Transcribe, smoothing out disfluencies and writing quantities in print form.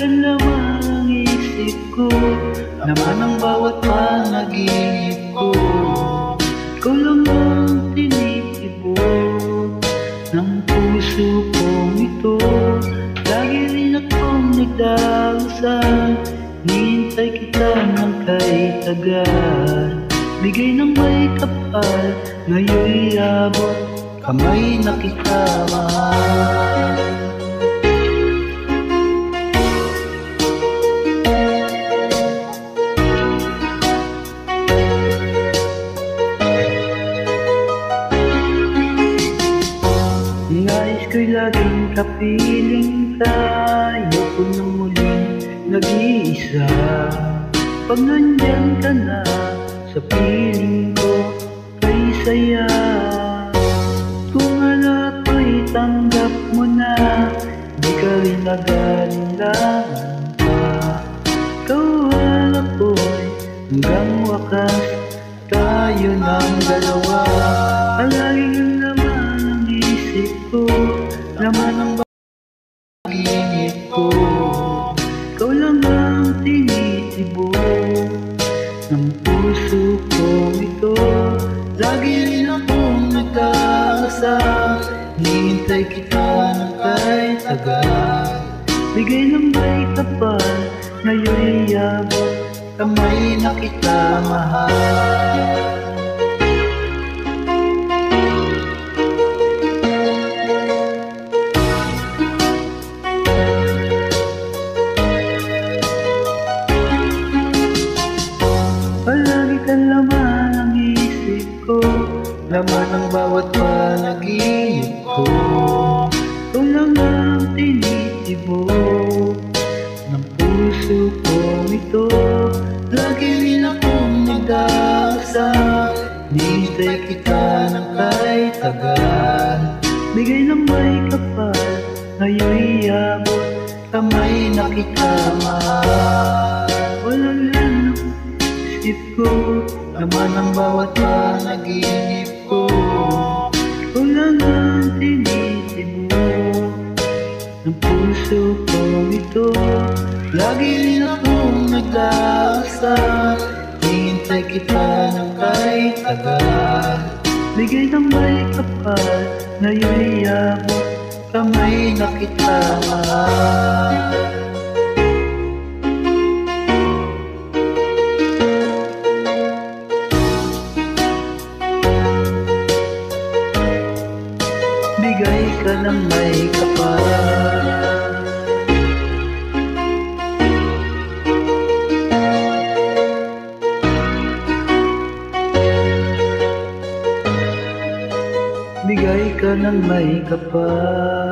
ka naman ang isip ko, laman ang bawat panaginip ko. Ikaw lang ang tinitibok ng puso kong ito. Lagi rin akong nagdarasal, hinihintay kita ng kay tagal. Bigay ng may kapal, ngayon'y abot kamay na kita mahal. Nais ko'y laging kapiling tayo ko nang muling nag-iisa. Pag nandyan ka na sa piling ko, kay saya. Kung anak ko'y tanggap mo na, di ka rin nag-alinlangan pa. Ikaw anak ko'y hanggang wakas, tayo ng dalawa. Palaging naman ang isip ko, laman ang panaginip ko. Ikaw lang ang tinitibok ng puso kong ito. Lagi rin akong nagdarasal, hinihintay kita ng kay tagal. Bigay ng may kapal, ngayon'y abot kamay na kita mahal. Palagi ka laman ang isip ko, laman ang bawat panaginip ko. Ikaw lang ang tinitibok ng puso kong ito. Lagi rin akong nagdarasal, hinihintay kita ng kay tagal. Bigay ng may kapal, ngayon'y abot kamay na kita mahal. Walang isip ko, laman ang bawat panaginip ko. Ikaw lang ang tinitibok ng puso kong ito. Lagi rin akong nagdarasal, hinihintay kita ng kay tagal. Bigay ng may kapal, ngayon'y abot kamay na kita mahal. Bigay ka ng may kapal. Bigay ka ng may kapal.